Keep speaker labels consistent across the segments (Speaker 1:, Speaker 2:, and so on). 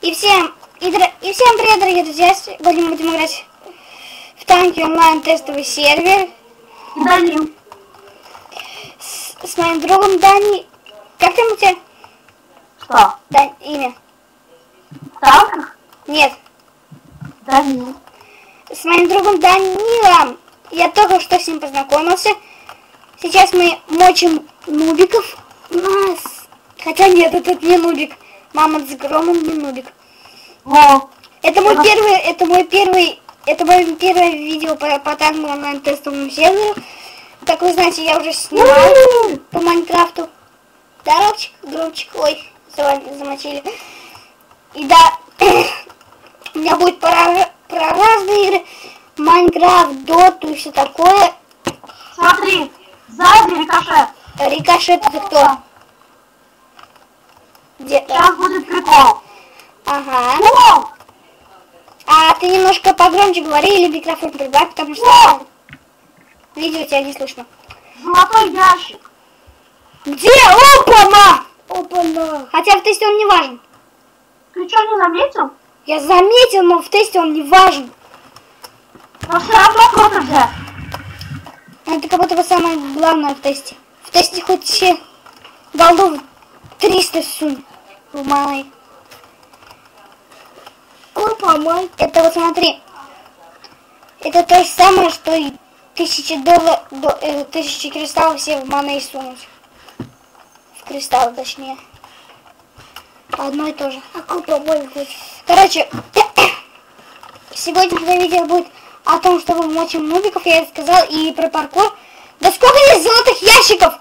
Speaker 1: И всем привет, дорогие друзья! Сегодня мы будем играть в танки онлайн тестовый сервер.
Speaker 2: Дани.
Speaker 1: С моим другом Дани. Как там у тебя?
Speaker 2: Что?
Speaker 1: Имя?
Speaker 2: Танк?
Speaker 1: Нет.
Speaker 2: Дани.
Speaker 1: С моим другом Данилом. Я только что с ним познакомился. Сейчас мы мочим нубиков. Хотя нет, этот не нубик. Мама с громом не нубик.
Speaker 2: О,
Speaker 1: Это мое первое видео по танку онлайн тестовому серверу. Как вы знаете, я уже снимал по Майнкрафту. Да, Громчик, ой, замочили. И да, у меня будет про разные игры. Майнкрафт, Доту и все такое.
Speaker 2: смотри, сзади рикошет.
Speaker 1: Рикошет это кто? Где?
Speaker 2: Сейчас будет прикол.
Speaker 1: Ага.
Speaker 2: О!
Speaker 1: А ты немножко погромче говори или микрофон прибавь, потому что видео тебя не слышно.
Speaker 2: Золотой ящик.
Speaker 1: Где? Опа-на! Опа-на! Хотя в тесте он не важен.
Speaker 2: Ты что, не заметил?
Speaker 1: Я заметил, но в тесте он не важен.
Speaker 2: Но все равно круто взять.
Speaker 1: Это как будто бы самое главное в тесте. В тесте хоть все голдов 300 сунь. Май. Опа, май. Это вот смотри. Это то же самое, что и 1000 кристаллов все в маны сунуть. В кристаллы, точнее. Одно и то же. А купа будет. Короче, сегодняшнее видео будет о том, что мы мочим нубиков, я это сказал, и про паркур. Да сколько есть золотых ящиков!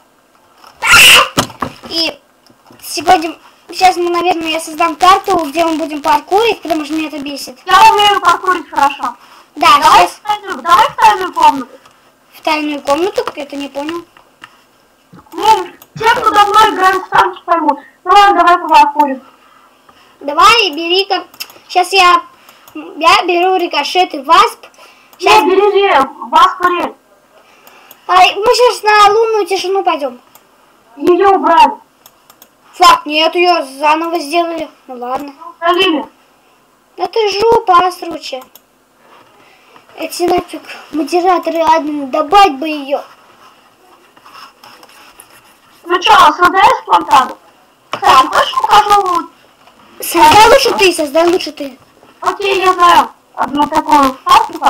Speaker 1: И сейчас мы, наверное, я создам карту, где мы будем паркурить, потому что меня это бесит.
Speaker 2: Я умею паркурить хорошо.
Speaker 1: Да,
Speaker 2: Давай
Speaker 1: сейчас
Speaker 2: в тайную комнату.
Speaker 1: в тайную комнату, как я это не понял.
Speaker 2: Ну, те, кто давно играют в танки, поймут. Ну ладно, давай попаркурим.
Speaker 1: Давай, бери-ка. Сейчас я беру рикошет и васп.
Speaker 2: Сейчас бери вас порель.
Speaker 1: Мы сейчас на лунную тишину пойдем.
Speaker 2: Ее убрали.
Speaker 1: Фак, нет, ее заново сделали. Ну ладно.
Speaker 2: Удалили.
Speaker 1: Да ты жопа, асруча. Эти нафиг модераторы админы, добавить бы ее.
Speaker 2: Ну что, создаешь плантаду? Так, хочешь покажу?
Speaker 1: Создай лучше ты.
Speaker 2: Окей, я знаю одну такую фабрику.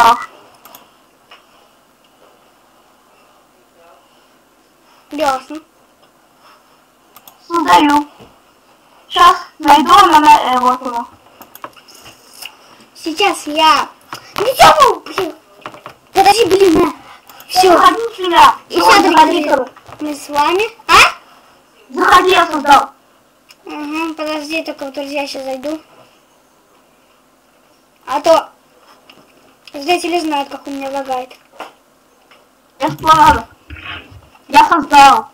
Speaker 1: Ясно.
Speaker 2: Создаю. Сейчас найду вот его.
Speaker 1: Сейчас я... Блин. Подожди, блин, все.
Speaker 2: Заходи сюда.
Speaker 1: И все, дорогие друзья, мы с вами...
Speaker 2: Заходи, я создал.
Speaker 1: Угу, подожди, только, друзья, сейчас зайду. А то зрители знают, как у меня лагает.
Speaker 2: Эспланада. Я создал.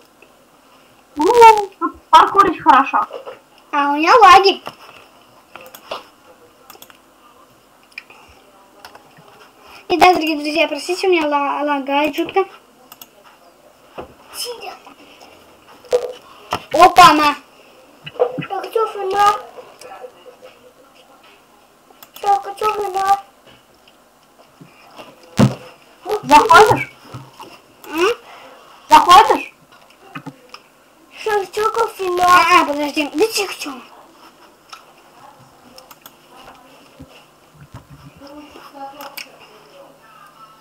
Speaker 2: Тут паркурить хорошо.
Speaker 1: А у меня лаги. И да, дорогие друзья, простите, у меня лагает жутко. Опа-на!
Speaker 2: Заходишь? Заходишь?
Speaker 1: Подожди, да тихо, что?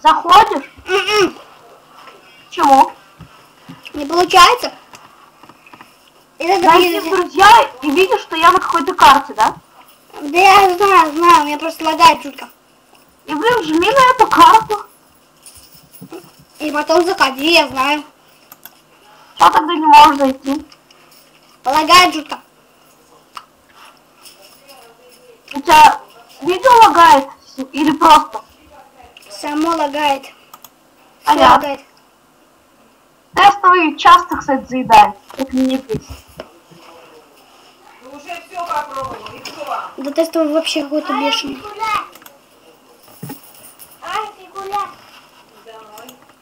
Speaker 2: Заходишь? Чего?
Speaker 1: Не получается.
Speaker 2: Зайди в друзья и видишь, что я на какой-то карте, да?
Speaker 1: Да я знаю, у меня просто лагает жутко.
Speaker 2: И, блин, жми на эту карту.
Speaker 1: И потом заходи, я знаю.
Speaker 2: Что тогда не можешь зайти?
Speaker 1: Лагает жутко.
Speaker 2: У тебя видео лагает или просто?
Speaker 1: Само лагает. Всё
Speaker 2: Понятно.
Speaker 1: лагает.
Speaker 2: Тестовый часто, кстати, заедает. Это мне бесит.
Speaker 3: Уже все попробовал, и что?
Speaker 1: Да тестовый вообще какой-то бешеный.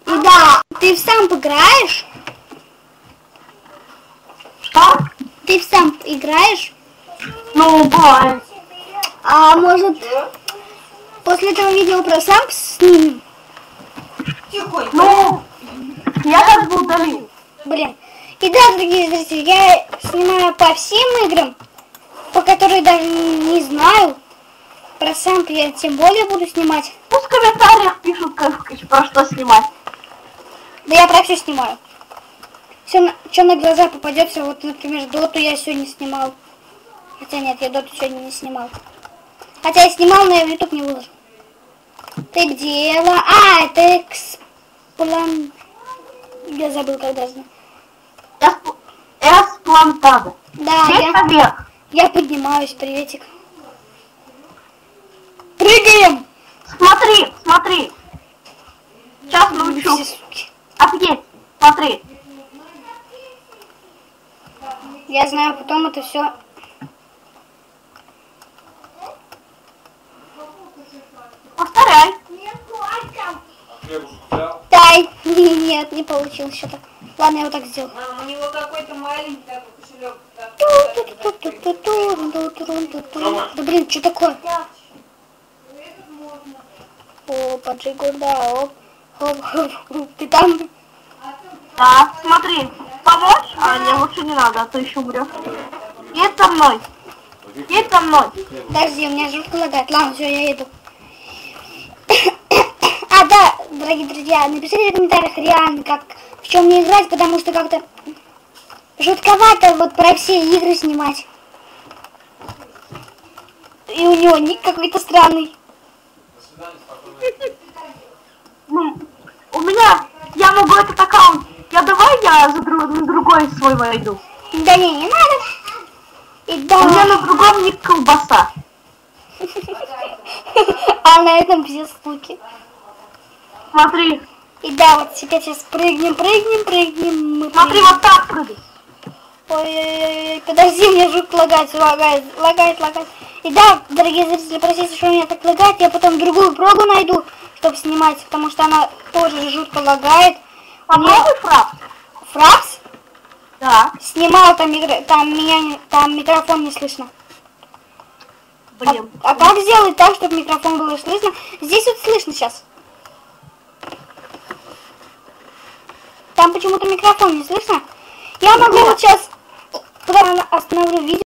Speaker 1: И да, ты в самп играешь?
Speaker 2: Что?
Speaker 1: Ты в самп играешь?
Speaker 2: Ну, бывает.
Speaker 1: А может, после этого видео про сам снимем?
Speaker 3: Тихонько.
Speaker 2: Ну, я как бы удалил.
Speaker 1: Блин. И да, дорогие зрители, я снимаю по всем играм, по которым даже не знаю. Про сам я тем более буду снимать.
Speaker 2: Пусть в комментариях пишут, про что снимать.
Speaker 1: Да я про все снимаю. Все, что на глаза попадется. Вот, например, Доту я сегодня снимал. Хотя нет, я Доту сегодня не снимал. Хотя я снимал, но я в YouTube не выложил. Ты где? А, это эксплан... Я забыл, как даже.
Speaker 2: Эсплантада.
Speaker 1: Да,
Speaker 2: Здесь наверх.
Speaker 1: я поднимаюсь, приветик. Прыгаем!
Speaker 2: Смотри, смотри. Сейчас научу.
Speaker 1: Все, суки.
Speaker 2: Офигеть, смотри.
Speaker 1: Я знаю, потом это все.
Speaker 2: Повторяй.
Speaker 1: Дай! Нет, не получилось что-то. Ладно, я вот так сделал.
Speaker 3: У него какой-то маленький такой кошелек.
Speaker 1: Да блин, что такое? О, поджигуда, оп. Оп. Ты там?
Speaker 2: Да, смотри. Помочь? А, мне лучше не надо, а то еще умрешь. Едь за мной. Едь за мной.
Speaker 1: Подожди, у меня жутко лагает. Ладно, все, я еду. А, да, дорогие друзья, напишите в комментариях реально, как в чем мне играть, потому что как-то жутковато вот про все игры снимать. И у него ник какой-то странный.
Speaker 2: Ну, у меня, я могу этот аккаунт. Давай я за другой свой войду.
Speaker 1: Да не надо. И да.
Speaker 2: У меня на другом ник колбаса.
Speaker 1: А на этом все стуки.
Speaker 2: Смотри.
Speaker 1: И да, вот сейчас прыгнем. Мы
Speaker 2: Смотри,
Speaker 1: прыгнем.
Speaker 2: вот так прыгай.
Speaker 1: Ой, подожди, мне жутко лагает. И да, дорогие зрители, простите, что у меня так лагает. Я потом другую прогу найду, чтобы снимать, потому что она тоже жутко лагает.
Speaker 2: Попробуй фрапс.
Speaker 1: Фрапс?
Speaker 2: Да.
Speaker 1: Снимал, там микрофон не слышно.
Speaker 2: Блин.
Speaker 1: А как сделать так, чтобы микрофон было слышно? Здесь вот слышно сейчас. Там почему-то микрофон не слышно. Я могу вот сейчас остановлю видео.